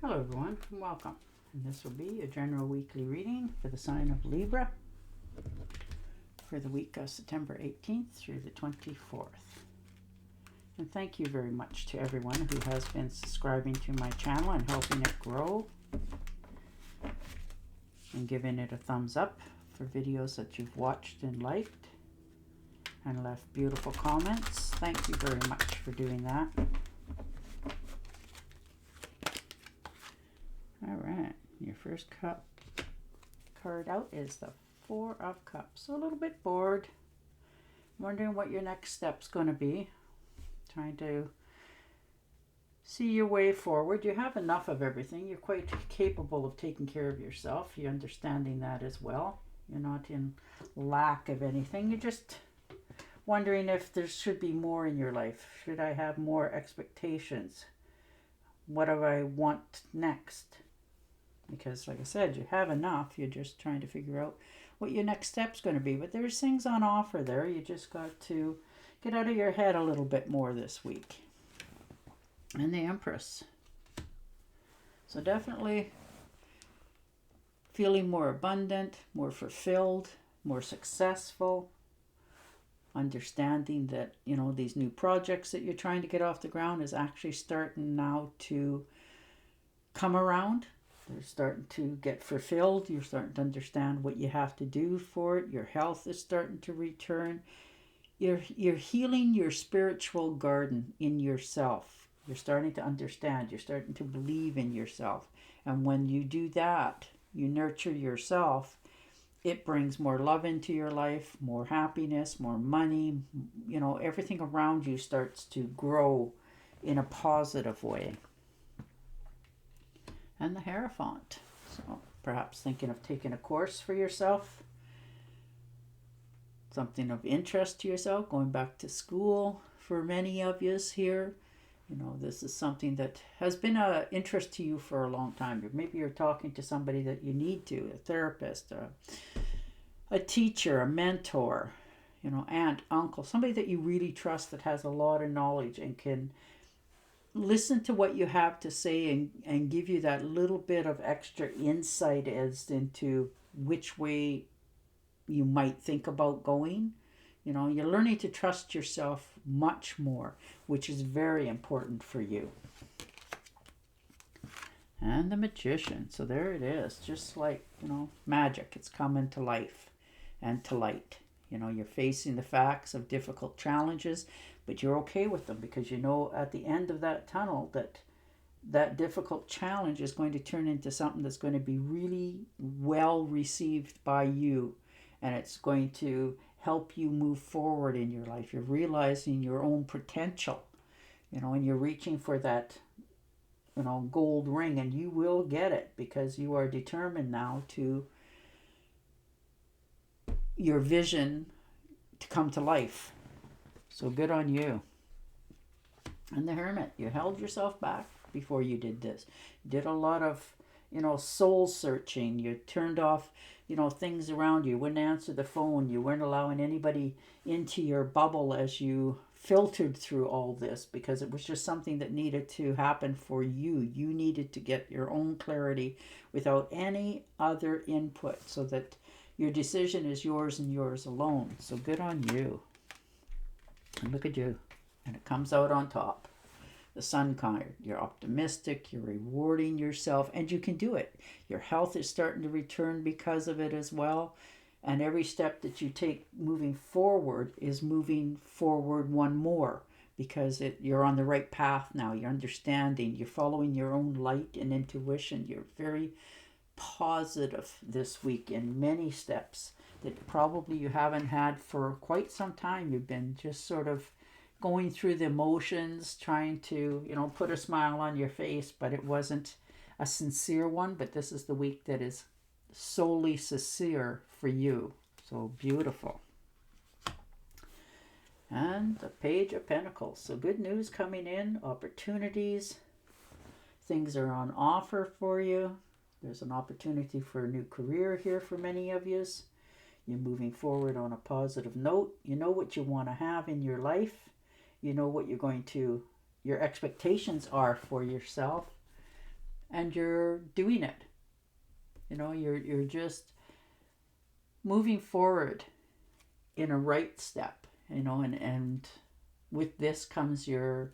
Hello everyone, and welcome. And this will be a general weekly reading for the sign of Libra for the week of September 18th through the 24th. And thank you very much to everyone who has been subscribing to my channel and helping it grow and giving it a thumbs up for videos that you've watched and liked and left beautiful comments. Thank you very much for doing that. All right, your first card out is the Four of Cups. So a little bit bored, wondering what your next step's going to be. Trying to see your way forward. You have enough of everything. You're quite capable of taking care of yourself. You're understanding that as well. You're not in lack of anything. You're just wondering if there should be more in your life. Should I have more expectations? What do I want next? Because like I said, you have enough. You're just trying to figure out what your next step's going to be. But there's things on offer there. You just got to get out of your head a little bit more this week. And the Empress. So definitely feeling more abundant, more fulfilled, more successful. Understanding that, these new projects that you're trying to get off the ground is actually starting now to come around. They're starting to get fulfilled. You're starting to understand what you have to do for it. Your health is starting to return. You're healing your spiritual garden in yourself. You're starting to understand. You're starting to believe in yourself. And when you do that, you nurture yourself, it brings more love into your life, more happiness, more money. Everything around you starts to grow in a positive way. And the Hierophant. So perhaps thinking of taking a course for yourself. Something of interest to yourself, going back to school for many of you here. This is something that has been an interest to you for a long time. Maybe you're talking to somebody that you need to, a therapist, a teacher, a mentor, aunt, uncle, somebody that you really trust that has a lot of knowledge and can listen to what you have to say and give you that little bit of extra insight as into which way you might think about going. You're learning to trust yourself much more, which is very important for you. And the Magician. So there it is. Just like, magic. It's coming to life and to light. You're facing the facts of difficult challenges, but you're okay with them because at the end of that tunnel that difficult challenge is going to turn into something that's going to be really well received by you, and it's going to help you move forward in your life. You're realizing your own potential, and you're reaching for that, gold ring, and you will get it because you are determined now to your vision to come to life. So good on you. And the Hermit, you held yourself back before you did this. You did a lot of, soul searching. You turned off, things around you. You wouldn't answer the phone. You weren't allowing anybody into your bubble as you filtered through all this because it was just something that needed to happen for you. You needed to get your own clarity without any other input so that your decision is yours and yours alone. So good on you. And look at you. And it comes out on top. The Sun card. You're optimistic. You're rewarding yourself. And you can do it. Your health is starting to return because of it as well. And every step that you take moving forward is moving forward one more. Because you're on the right path now. You're understanding. You're following your own light and intuition. You're very positive this week in many steps that probably you haven't had for quite some time. You've been just sort of going through the emotions, trying to, put a smile on your face, but it wasn't a sincere one. But this is the week that is solely sincere for you. So beautiful. And the Page of Pentacles. So good news coming in, opportunities. Things are on offer for you. There's an opportunity for a new career here for many of you. You're moving forward on a positive note. You know what you want to have in your life. You know what your expectations are for yourself. and you're doing it. You're just moving forward in a right step, and with this comes you're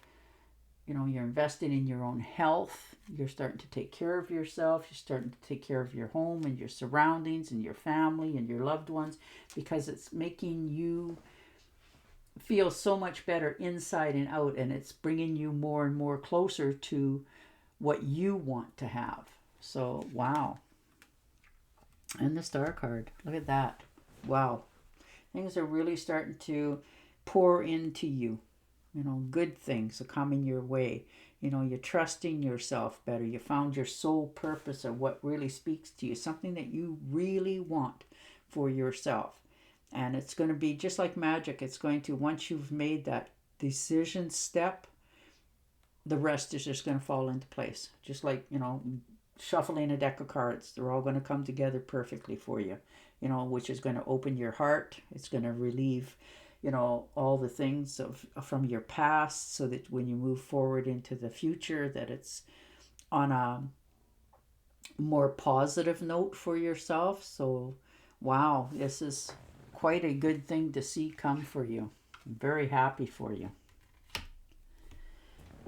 investing in your own health. You're starting to take care of yourself. You're starting to take care of your home and your surroundings and your family and your loved ones, because it's making you feel so much better inside and out, and it's bringing you more and more closer to what you want to have. So, wow. And the star card. Look at that. Wow. Things are really starting to pour into you. Good things are coming your way. You're trusting yourself better. You found your soul purpose, or what really speaks to you, something that you really want for yourself. And it's going to be just like magic. It's going to, once you've made that decision step, the rest is just going to fall into place. Just like, shuffling a deck of cards. They're all going to come together perfectly for you, which is going to open your heart. It's going to relieve, all the things from your past, so that when you move forward into the future, that it's on a more positive note for yourself. So, wow, this is quite a good thing to see come for you. I'm very happy for you.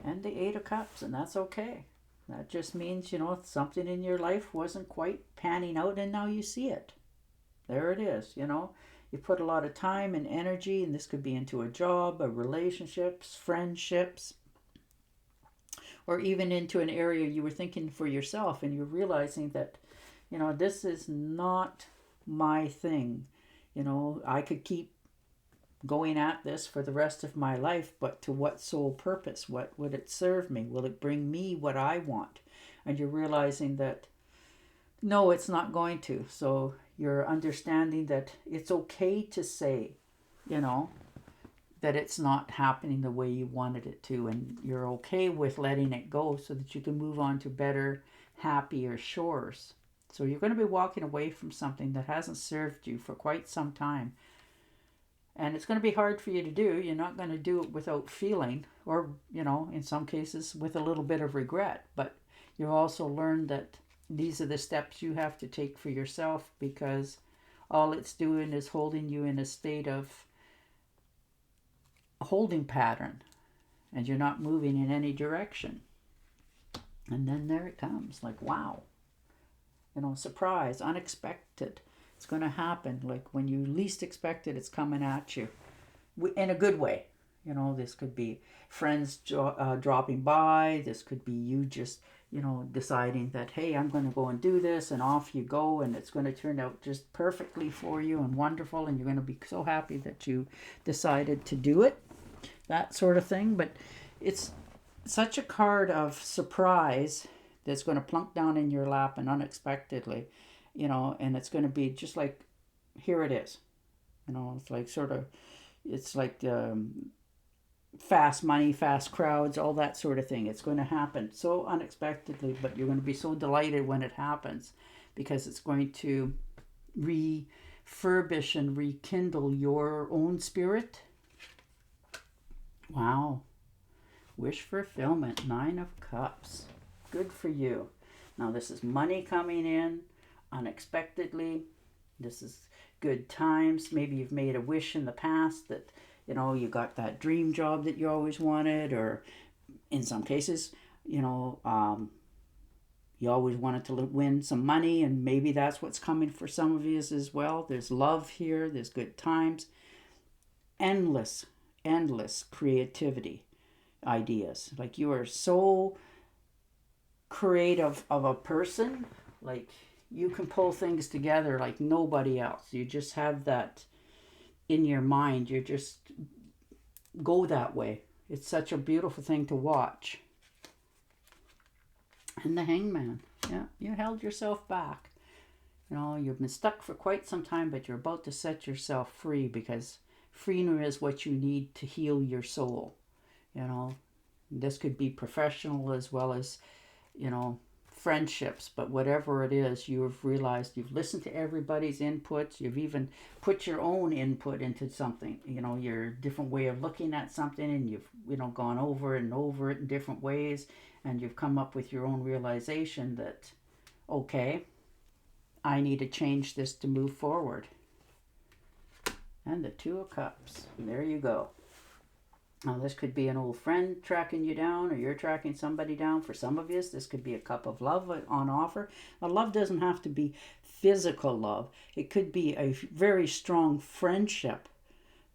And the Eight of Cups, and that's okay. That just means, something in your life wasn't quite panning out, and now you see it. There it is, You put a lot of time and energy, and this could be into a job, a relationships, friendships, or even into an area you were thinking for yourself, and you're realizing that, this is not my thing. I could keep going at this for the rest of my life, but to what sole purpose? What would it serve me? Will it bring me what I want? And you're realizing that no, it's not going to. So you're understanding that it's okay to say, that it's not happening the way you wanted it to, and you're okay with letting it go, so that you can move on to better, happier shores. So you're going to be walking away from something that hasn't served you for quite some time. And it's going to be hard for you to do. You're not going to do it without feeling, or, in some cases with a little bit of regret. But you also learn that these are the steps you have to take for yourself, because all it's doing is holding you in a state of a holding pattern, and you're not moving in any direction. And then there it comes, like, wow. Surprise, unexpected. It's going to happen. Like when you least expect it, it's coming at you in a good way. This could be friends dropping by. This could be you just, deciding that, hey, I'm going to go and do this, and off you go, and it's going to turn out just perfectly for you and wonderful, and you're going to be so happy that you decided to do it. That sort of thing. But it's such a card of surprise that's going to plunk down in your lap and unexpectedly, and it's going to be just like, here it is. It's like it's like fast money, fast crowds, all that sort of thing. It's going to happen so unexpectedly, but you're going to be so delighted when it happens, because it's going to refurbish and rekindle your own spirit. Wow. Wish fulfillment, 9 of Cups. Good for you. Now this is money coming in unexpectedly. This is good times. Maybe you've made a wish in the past that, you got that dream job that you always wanted, or in some cases, you always wanted to win some money, and maybe that's what's coming for some of you as well. There's love here. There's good times. Endless creativity ideas. Like, you are so creative of a person. Like, you can pull things together like nobody else. You just have that in your mind. You just go that way. It's such a beautiful thing to watch. And the Hangman. Yeah, you held yourself back. You've been stuck for quite some time, but you're about to set yourself free, because freedom is what you need to heal your soul. This could be professional as well as, friendships, but whatever it is, you've realized you've listened to everybody's inputs. You've even put your own input into something, your different way of looking at something, and you've, gone over and over it in different ways, and you've come up with your own realization that, okay, I need to change this to move forward. And the Two of Cups. There you go. Now, this could be an old friend tracking you down, or you're tracking somebody down. For some of you, this could be a cup of love on offer. Now, love doesn't have to be physical love. It could be a very strong friendship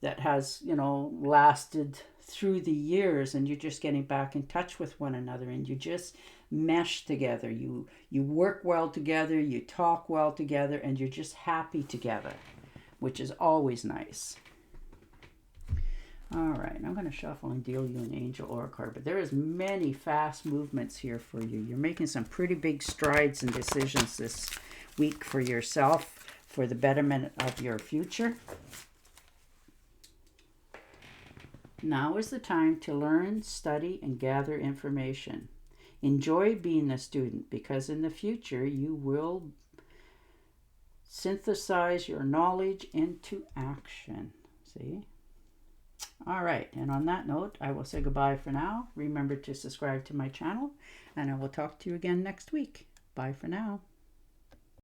that has, you know, lasted through the years, and you're just getting back in touch with one another, and you just mesh together. You work well together, you talk well together, and you're just happy together, which is always nice. All right, I'm going to shuffle and deal you an angel or a card, but there is many fast movements here for you. You're making some pretty big strides and decisions this week for yourself, for the betterment of your future. Now is the time to learn, study, and gather information. Enjoy being a student, because in the future you will synthesize your knowledge into action. See? All right, and on that note, I will say goodbye for now. Remember to subscribe to my channel, and I will talk to you again next week. Bye for now.